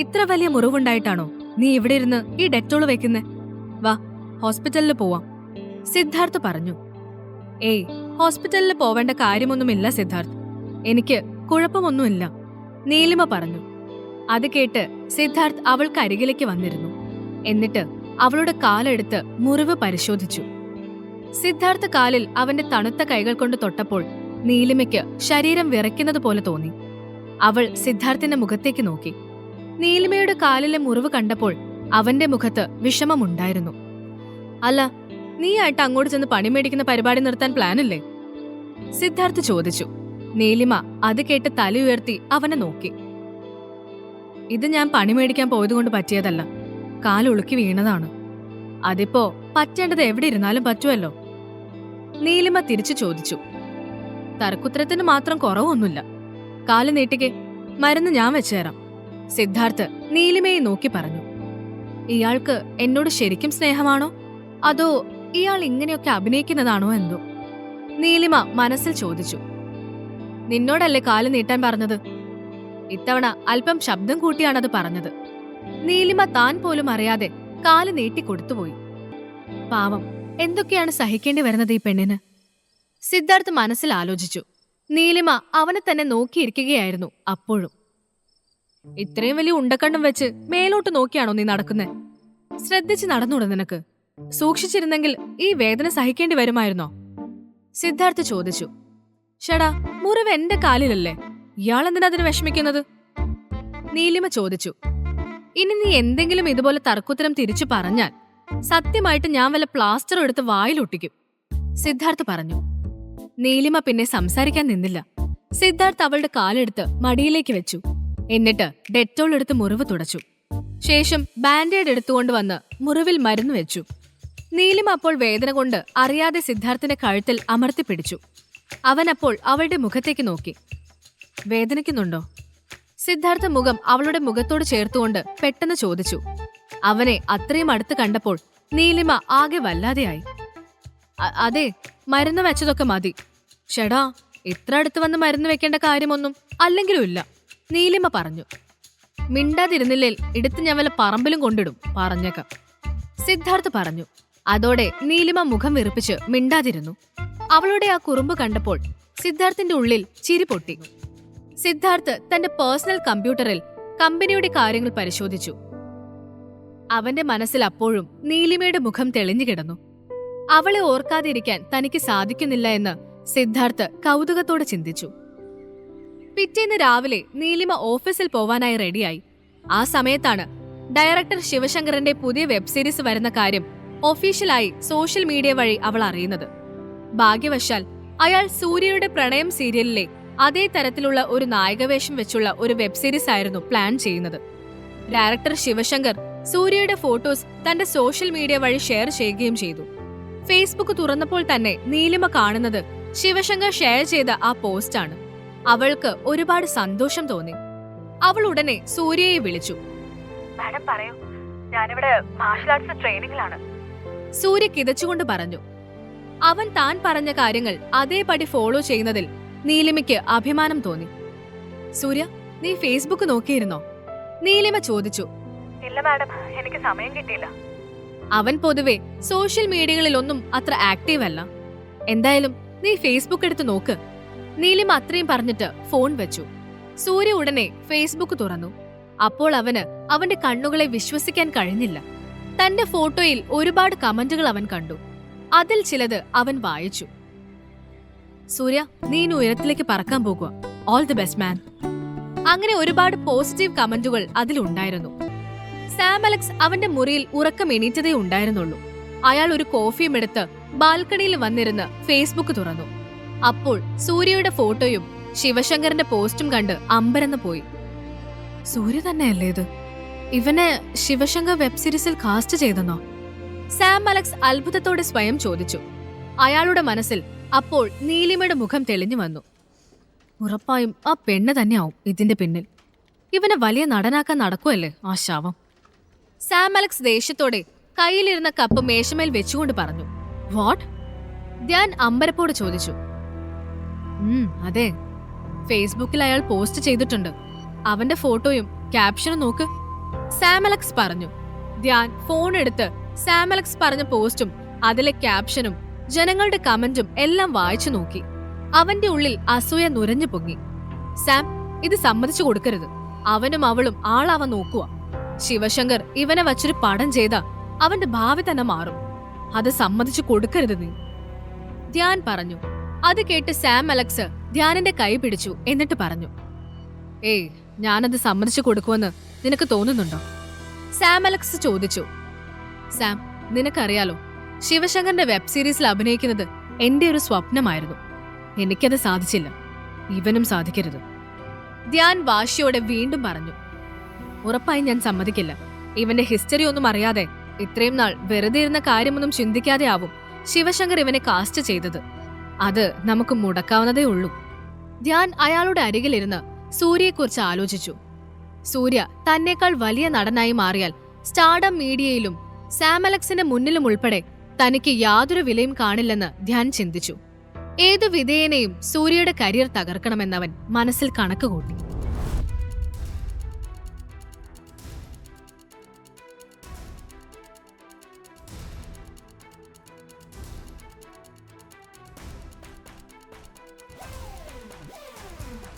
ഇത്ര വലിയ മുറിവുണ്ടായിട്ടാണോ നീ ഇവിടെ ഇരുന്ന് ഈ ഡെറ്റോള് വെക്കുന്നേ? വാ, ഹോസ്പിറ്റലിൽ പോവാം, സിദ്ധാർത്ഥ് പറഞ്ഞു. ഏയ്, ഹോസ്പിറ്റലിൽ പോവേണ്ട കാര്യമൊന്നുമില്ല സിദ്ധാർത്ഥ്, എനിക്ക് കുഴപ്പമൊന്നുമില്ല, നീലിമ പറഞ്ഞു. അത് കേട്ട് സിദ്ധാർത്ഥ് അവൾക്ക് അരികിലേക്ക് വന്നിരുന്നു. എന്നിട്ട് അവളുടെ കാലെടുത്ത് മുറിവ് പരിശോധിച്ചു. സിദ്ധാർത്ഥ് കാലിൽ അവന്റെ തണുത്ത കൈകൾ കൊണ്ട് തൊട്ടപ്പോൾ നീലിമയ്ക്ക് ശരീരം വിറയ്ക്കുന്നത് പോലെ തോന്നി. അവൾ സിദ്ധാർത്ഥിന്റെ മുഖത്തേക്ക് നോക്കി. നീലിമയുടെ കാലിലെ മുറിവ് കണ്ടപ്പോൾ അവന്റെ മുഖത്ത് വിഷമമുണ്ടായിരുന്നു. അല്ല, നീ ആയിട്ട് അങ്ങോട്ട് ചെന്ന് പണി മേടിക്കുന്ന പരിപാടി നിർത്താൻ പ്ലാനില്ലേ? സിദ്ധാർത്ഥ് ചോദിച്ചു. നീലിമ അത് കേട്ട് തല ഉയർത്തി അവനെ നോക്കി. ഇത് ഞാൻ പണി മേടിക്കാൻ പോയതുകൊണ്ട് പറ്റിയതല്ല, കാലുളുക്കി വീണതാണ്. അതിപ്പോ പറ്റേണ്ടത് എവിടെ ഇരുന്നാലും പറ്റുമല്ലോ, നീലിമ തിരിച്ചു ചോദിച്ചു. തർക്കുത്തരത്തിന് മാത്രം കുറവൊന്നുമില്ല. കാല് നീട്ടിക്കെ, മരുന്ന് ഞാൻ വെച്ചുതരാം, സിദ്ധാർത്ഥ് നീലിമയെ നോക്കി പറഞ്ഞു. ഇയാൾക്ക് എന്നോട് ശരിക്കും സ്നേഹമാണോ അതോ ഇയാൾ ഇങ്ങനെയൊക്കെ അഭിനയിക്കുന്നതാണോ എന്തോ, നീലിമ മനസ്സിൽ ചോദിച്ചു. നിന്നോടല്ലേ കാല് നീട്ടാൻ പറഞ്ഞത്? ഇത്തവണ അല്പം ശബ്ദം കൂട്ടിയാണത് പറഞ്ഞത്. നീലിമ താൻ പോലും അറിയാതെ കാല് നീട്ടിക്കൊടുത്തുപോയി. പാവം, എന്തൊക്കെയാണ് സഹിക്കേണ്ടി വരുന്നത് ഈ പെണ്ണിന്, സിദ്ധാർത്ഥ് മനസ്സിൽ ആലോചിച്ചു. നീലിമ അവനെ തന്നെ നോക്കിയിരിക്കുകയായിരുന്നു അപ്പോഴും. ഇത്രയും വലിയ ഉണ്ടക്കണ്ണും വെച്ച് മേലോട്ട് നോക്കിയാണോ നീ നടക്കുന്നേ? ശ്രദ്ധിച്ച് നടന്നൂടെ നിനക്ക്? സൂക്ഷിച്ചിരുന്നെങ്കിൽ ഈ വേദന സഹിക്കേണ്ടി വരുമായിരുന്നോ, സിദ്ധാർത്ഥ് ചോദിച്ചു. ഷടാ, മുറിവ് എന്റെ കാലിലല്ലേ, ഇയാളെന്തിനാ അതിന് വിഷമിക്കുന്നത്, നീലിമ ചോദിച്ചു. ഇനി നീ എന്തെങ്കിലും ഇതുപോലെ തർക്കുത്തരം തിരിച്ചു പറഞ്ഞാൽ സത്യമായിട്ട് ഞാൻ വല്ല പ്ലാസ്റ്ററും എടുത്ത് വായിലൊട്ടിക്കും, സിദ്ധാർത്ഥ് പറഞ്ഞു. നീലിമ പിന്നെ സംസാരിക്കാൻ നിന്നില്ല. സിദ്ധാർത്ഥ് അവളുടെ കാലെടുത്ത് മടിയിലേക്ക് വെച്ചു. എന്നിട്ട് ഡെറ്റോൾ എടുത്ത് മുറിവ് തുടച്ചു. ശേഷം ബാൻഡേഡ് എടുത്തുകൊണ്ട് വന്ന് മുറിവിൽ മരുന്ന് വെച്ചു. നീലിമ അപ്പോൾ വേദന കൊണ്ട് അറിയാതെ സിദ്ധാർത്ഥിന്റെ കഴുത്തിൽ അമർത്തിപ്പിടിച്ചു. അവനപ്പോൾ അവളുടെ മുഖത്തേക്ക് നോക്കി. വേദനിക്കുന്നുണ്ടോ, സിദ്ധാർത്ഥ മുഖം അവളുടെ മുഖത്തോട് ചേർത്തുകൊണ്ട് പെട്ടെന്ന് ചോദിച്ചു. അവനെ അത്രയും അടുത്ത് കണ്ടപ്പോൾ നീലിമ ആകെ വല്ലാതെയായി. അതെ, മരുന്ന് വെച്ചതൊക്കെ മതി. ഷെടാ, ഇത്ര അടുത്ത് വന്ന് മരുന്ന് വെക്കേണ്ട കാര്യമൊന്നും അല്ലെങ്കിലും ഇല്ല, നീലിമ പറഞ്ഞു. മിണ്ടാതിരുന്നില്ലേ എടുത്ത് ഞാൻ വല്ല പറമ്പിലും കൊണ്ടിടും, പറഞ്ഞേക്കാം, സിദ്ധാർത്ഥ് പറഞ്ഞു. അതോടെ നീലിമ മുഖം വിറപ്പിച്ച് മിണ്ടാതിരുന്നു. അവളുടെ ആ കുറുമ്പ് കണ്ടപ്പോൾ സിദ്ധാർത്ഥിന്റെ ഉള്ളിൽ ചിരി പൊട്ടി. സിദ്ധാർത്ഥ് തന്റെ പേഴ്സണൽ കമ്പ്യൂട്ടറിൽ കമ്പനിയുടെ കാര്യങ്ങൾ പരിശോധിച്ചു. അവന്റെ മനസ്സിൽ അപ്പോഴും നീലിമയുടെ മുഖം തെളിഞ്ഞു കിടന്നു. അവളെ ഓർക്കാതിരിക്കാൻ തനിക്ക് സാധിക്കുന്നില്ല എന്ന് സിദ്ധാർത്ഥ് കൗതുകത്തോടെ ചിന്തിച്ചു. പിറ്റേന്ന് രാവിലെ നീലിമ ഓഫീസിൽ പോവാനായി റെഡിയായി. ആ സമയത്താണ് ഡയറക്ടർ ശിവശങ്കറിന്റെ പുതിയ വെബ് സീരീസ് വരുന്ന കാര്യം ഒഫീഷ്യലായി സോഷ്യൽ മീഡിയ വഴി അവൾ അറിയുന്നത്. ഭാഗ്യവശാൽ അയാൾ സൂര്യയുടെ പ്രണയം സീരിയലിലെ അതേ തരത്തിലുള്ള ഒരു നായകവേഷം വെച്ചുള്ള ഒരു വെബ് സീരീസ് ആയിരുന്നു പ്ലാൻ ചെയ്യുന്നത്. ഡയറക്ടർ ശിവശങ്കർ സൂര്യയുടെ ഫോട്ടോസ് തന്റെ സോഷ്യൽ മീഡിയ വഴി ഷെയർ ചെയ്യുകയും ചെയ്തു. ഫേസ്ബുക്ക് തുറന്നപ്പോൾ തന്നെ നീലിമ കാണുന്നത് ശിവശങ്കർ ഷെയർ ചെയ്ത ആ പോസ്റ്റാണ്. അവൾക്ക് ഒരുപാട് സന്തോഷം തോന്നി. അവൾ ഉടനെ സൂര്യയെ വിളിച്ചു. മാഡം പറയൂ, ഞാനിവിടെ മാർഷൽ ആർട്സ് ട്രെയിനിങ്ങിലാണ്, സൂര്യ കിതച്ചുകൊണ്ട് പറഞ്ഞു. അവൻ താൻ പറഞ്ഞ കാര്യങ്ങൾ അതേപടി ഫോളോ ചെയ്യുന്നതിൽ നീലിമയ്ക്ക് അഭിമാനം തോന്നി. സൂര്യ, നീ ഫേസ്ബുക്ക് നോക്കിയിരുന്നോ, നീലിമ ചോദിച്ചു. ഇല്ല മാഡം, എനിക്ക് സമയം കിട്ടിയില്ല. അവൻ പൊതുവെ സോഷ്യൽ മീഡിയകളിലൊന്നും അത്ര ആക്റ്റീവ് അല്ല. എന്തായാലും നീ ഫേസ്ബുക്ക് എടുത്ത് നോക്ക്, നീലിമ അത്രയും പറഞ്ഞിട്ട് ഫോൺ വെച്ചു. സൂര്യ ഉടനെ ഫേസ്ബുക്ക് തുറന്നു. അപ്പോൾ അവന് അവന്റെ കണ്ണുകളെ വിശ്വസിക്കാൻ കഴിഞ്ഞില്ല. തന്റെ ഫോട്ടോയിൽ ഒരുപാട് കമന്റുകൾ അവൻ കണ്ടു. അതിൽ ചിലത് അവൻ വായിച്ചു. സൂര്യ, നീ ഇനി ഉയരത്തിലേക്ക് പറക്കാൻ പോകുക, ഓൾ ദി ബെസ്റ്റ് മാൻ. അങ്ങനെ ഒരുപാട് പോസിറ്റീവ് കമന്റുകൾ അതിലുണ്ടായിരുന്നു. സാം അലക്സ് അവന്റെ മുറിയിൽ ഉറക്കം എണീറ്റതേ ഉണ്ടായിരുന്നുള്ളൂ. അയാൾ ഒരു കോഫിയും എടുത്ത് ബാൽക്കണിയിൽ വന്നിരുന്ന് ഫേസ്ബുക്ക് തുറന്നു. അപ്പോൾ സൂര്യയുടെ ഫോട്ടോയും ശിവശങ്കറിന്റെ പോസ്റ്റും കണ്ട് അമ്പരന്ന് പോയി. സൂര്യ തന്നെയല്ലേ ഇത്? ഇവനെ ശിവശങ്കർ വെബ് സീരീസിൽ കാസ്റ്റ് ചെയ്തെന്നോ? സാം അലക്സ് അത്ഭുതത്തോടെ സ്വയം ചോദിച്ചു. അയാളുടെ മനസ്സിൽ അപ്പോൾ നീലിമയുടെ മുഖം തെളിഞ്ഞു വന്നു. ഉറപ്പായും ആ പെണ്ണ് തന്നെയാവും ഇതിന്റെ പിന്നിൽ. ഇവനെ വലിയ നടനാക്കാൻ നടക്കുമല്ലേ ആ ശവം. സാം അലക്സ് ദേഷ്യത്തോടെ കയ്യിലിരുന്ന കപ്പ് മേശമേൽ വെച്ചുകൊണ്ട് പറഞ്ഞു. വാട്ട്? ധ്യാൻ അമ്പരപ്പോട് ചോദിച്ചു. അതെ, ഫേസ്ബുക്കിൽ അയാൾ പോസ്റ്റ് ചെയ്തിട്ടുണ്ട്. അവന്റെ ഫോട്ടോയും ക്യാപ്ഷൻ നോക്ക്, സാം അലക്സ് പറഞ്ഞു. ധ്യാൻ ഫോൺ എടുത്ത് സാം അലക്സ് പറഞ്ഞ പോസ്റ്റും അതിലെ ക്യാപ്ഷനും ജനങ്ങളുടെ കമന്റും എല്ലാം വായിച്ചു നോക്കി. അവന്റെ ഉള്ളിൽ അസൂയ നുരഞ്ഞു പൊങ്ങി. സാം, ഇത് സമ്മതിച്ചു കൊടുക്കരുത്. അവനും അവളും ആളാവാൻ നോക്കുക. ശിവശങ്കർ ഇവനെ വച്ചൊരു പടം ചെയ്ത അവന്റെ ഭാവി തന്നെ മാറും. അത് സമ്മതിച്ചു കൊടുക്കരുത് നീ, ധ്യാൻ പറഞ്ഞു. അത് കേട്ട് സാം അലക്സ് ധ്യാനിന്റെ കൈ പിടിച്ചു. എന്നിട്ട് പറഞ്ഞു, ഏയ്, ഞാനത് സമ്മതിച്ചു കൊടുക്കുമെന്ന് നിനക്ക് തോന്നുന്നുണ്ടോ? സാം അലക്സ് ചോദിച്ചു. സാം, നിനക്കറിയാലോ, ശിവശങ്കറിന്റെ വെബ് സീരീസിൽ അഭിനയിക്കുന്നത് എന്റെ ഒരു സ്വപ്നമായിരുന്നു. എനിക്കത് സാധിച്ചില്ല, ഇവനും സാധിക്കരുത്, ധ്യാൻ വാശിയോടെ വീണ്ടും പറഞ്ഞു. ഉറപ്പായി ഞാൻ സമ്മതിക്കില്ല. ഇവന്റെ ഹിസ്റ്ററി ഒന്നും അറിയാതെ, ഇത്രയും നാൾ വെറുതെ ഇരുന്ന കാര്യമൊന്നും ചിന്തിക്കാതെ ആവും ശിവശങ്കർ ഇവനെ കാസ്റ്റ് ചെയ്തത്. അത് നമുക്ക് മുടക്കാവുന്നതേ ഉള്ളൂ. ധ്യാൻ അയാളുടെ അരികിലിരുന്ന് സൂര്യയെക്കുറിച്ച് ആലോചിച്ചു. സൂര്യ തന്നേക്കാൾ വലിയ നടനായി മാറിയാൽ സ്റ്റാർഡം മീഡിയയിലും സാം അലക്സിന്റെ മുന്നിലും ഉൾപ്പെടെ തനിക്ക് യാതൊരു വിലയും കാണില്ലെന്ന് ധ്യാൻ ചിന്തിച്ചു. ഏതു വിധേയനെയും സൂര്യയുടെ കരിയർ തകർക്കണമെന്നവൻ മനസ്സിൽ കണക്ക് കൂട്ടി.